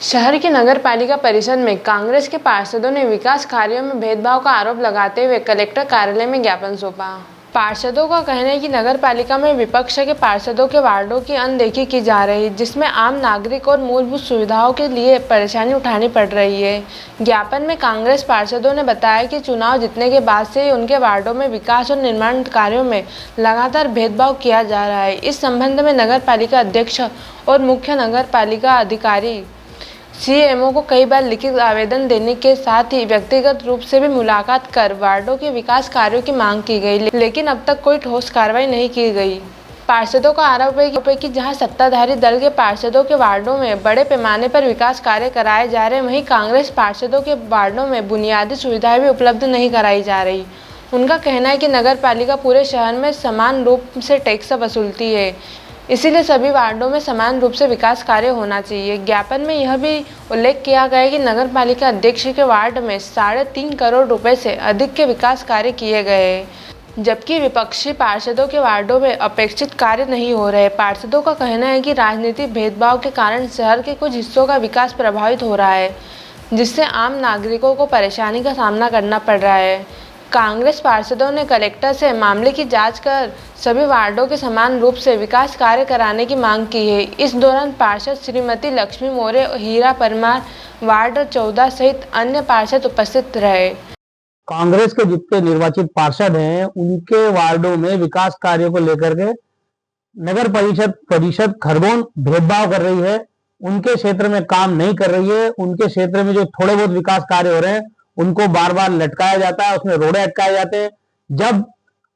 शहर की नगर पालिका परिषद में कांग्रेस के पार्षदों ने विकास कार्यों में भेदभाव का आरोप लगाते हुए कलेक्टर कार्यालय में ज्ञापन सौंपा। पार्षदों का कहना है कि नगर पालिका में विपक्ष के पार्षदों के वार्डों की अनदेखी की जा रही है, जिसमें आम नागरिक और मूलभूत सुविधाओं के लिए परेशानी उठानी पड़ रही है। ज्ञापन में कांग्रेस पार्षदों ने बताया कि चुनाव जीतने के बाद से ही उनके वार्डों में विकास और निर्माण कार्यों में लगातार भेदभाव किया जा रहा है। इस संबंध में नगर पालिका अध्यक्ष और मुख्य नगर पालिका अधिकारी सीएमओ को कई बार लिखित आवेदन देने के साथ ही व्यक्तिगत रूप से भी मुलाकात कर वार्डों के विकास कार्यों की मांग की गई, लेकिन अब तक कोई ठोस कार्रवाई नहीं की गई। पार्षदों का आरोप है कि जहां सत्ताधारी दल के पार्षदों के वार्डों में बड़े पैमाने पर विकास कार्य कराए जा रहे हैं, वहीं कांग्रेस पार्षदों के वार्डों में बुनियादी सुविधाएं भी उपलब्ध नहीं कराई जा रही। उनका कहना है कि नगर पालिका पूरे शहर में समान रूप से टैक्स वसूलती है, इसीलिए सभी वार्डों में समान रूप से विकास कार्य होना चाहिए। ज्ञापन में यह भी उल्लेख किया गया है कि नगर पालिका अध्यक्ष के वार्ड में 3.5 करोड़ रुपए से अधिक के विकास कार्य किए गए हैं, जबकि विपक्षी पार्षदों के वार्डों में अपेक्षित कार्य नहीं हो रहे। पार्षदों का कहना है कि राजनीतिक भेदभाव के कारण शहर के कुछ हिस्सों का विकास प्रभावित हो रहा है, जिससे आम नागरिकों को परेशानी का सामना करना पड़ रहा है। कांग्रेस पार्षदों ने कलेक्टर से मामले की जांच कर सभी वार्डों के समान रूप से विकास कार्य कराने की मांग की है। इस दौरान पार्षद श्रीमती लक्ष्मी मौर्य, हीरा परमार, वार्ड 14 सहित अन्य पार्षद उपस्थित रहे। कांग्रेस के जितने निर्वाचित पार्षद हैं, उनके वार्डों में विकास कार्यों को लेकर के नगर परिषद खरगोन भेदभाव कर रही है। उनके क्षेत्र में काम नहीं कर रही है। उनके क्षेत्र में जो थोड़े बहुत विकास कार्य हो रहे हैं, उनको बार बार लटकाया जाता है, उसमें रोड़े अटकाए जाते हैं। जब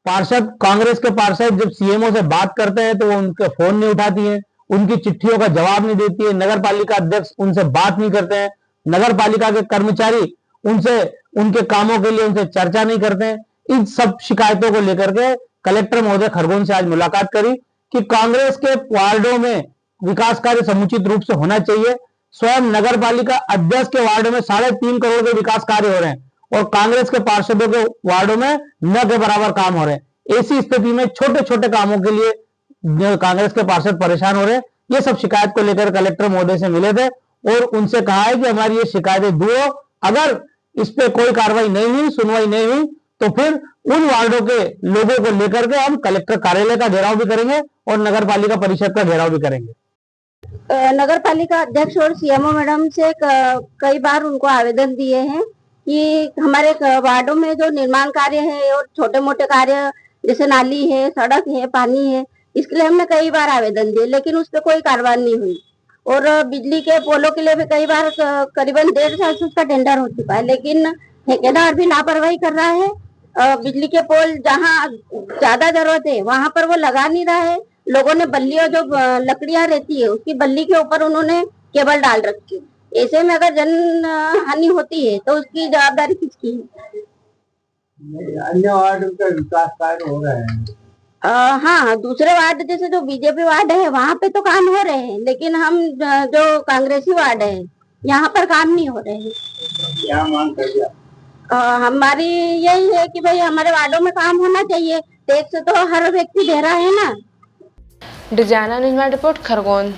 कांग्रेस के पार्षद जब सीएमओ से बात करते हैं तो वो उनके फोन नहीं उठाती है, उनकी चिट्ठियों का जवाब नहीं देती है। नगर पालिका अध्यक्ष उनसे बात नहीं करते हैं। नगर पालिका के कर्मचारी उनसे उनके कामों के लिए उनसे चर्चा नहीं करते हैं। इन सब शिकायतों को लेकर के कलेक्टर महोदय खरगोन से आज मुलाकात करी कि कांग्रेस के वार्डों में विकास कार्य समुचित रूप से होना चाहिए। स्वयं नगर पालिका अध्यक्ष के वार्ड में 3.5 करोड़ के विकास कार्य हो रहे हैं और कांग्रेस के पार्षदों के वार्डों में न के बराबर काम हो रहे हैं। ऐसी स्थिति में छोटे छोटे कामों के लिए कांग्रेस के पार्षद परेशान हो रहे हैं। ये सब शिकायत को लेकर कलेक्टर महोदय से मिले थे और उनसे कहा है कि हमारी ये शिकायतें दूर हो। अगर इस पे कोई कार्रवाई नहीं हुई, सुनवाई नहीं हुई, तो फिर उन वार्डों के लोगों को लेकर के हम कलेक्टर कार्यालय का घेराव भी करेंगे और नगर पालिका परिषद का घेराव भी करेंगे। नगर पालिका अध्यक्ष और सीएमओ मैडम से कई बार उनको आवेदन दिए हैं कि हमारे वार्डों में जो निर्माण कार्य है और छोटे मोटे कार्य जैसे नाली है, सड़क है, पानी है, इसके लिए हमने कई बार आवेदन दिए, लेकिन उस पर कोई कार्रवाई नहीं हुई। और बिजली के पोलों के लिए भी कई बार करीबन 1.5 साल से उसका टेंडर हो चुका है, लेकिन ठेकेदार भी लापरवाही कर रहा है। बिजली के पोल जहाँ ज्यादा जरूरत है वहां पर वो लगा नहीं रहा है। लोगों ने बल्ली और जो लकड़ियां रहती है उसकी बल्ली के ऊपर उन्होंने केबल डाल रखी है। ऐसे में अगर जन हानि होती है तो उसकी जवाबदारी किसकी है? अन्य वार्ड का विकास कार्य हो रहे हैं। हाँ, दूसरे वार्ड जैसे जो बीजेपी वार्ड है वहाँ पे तो काम हो रहे हैं, लेकिन हम जो कांग्रेसी वार्ड है यहाँ पर काम नहीं हो रहे हैं। क्या मांग कर दिया? हमारी यही है कि भाई हमारे वार्डों में काम होना चाहिए। टैक्स तो हर व्यक्ति दे रहा है ना। Designer news report Khargone.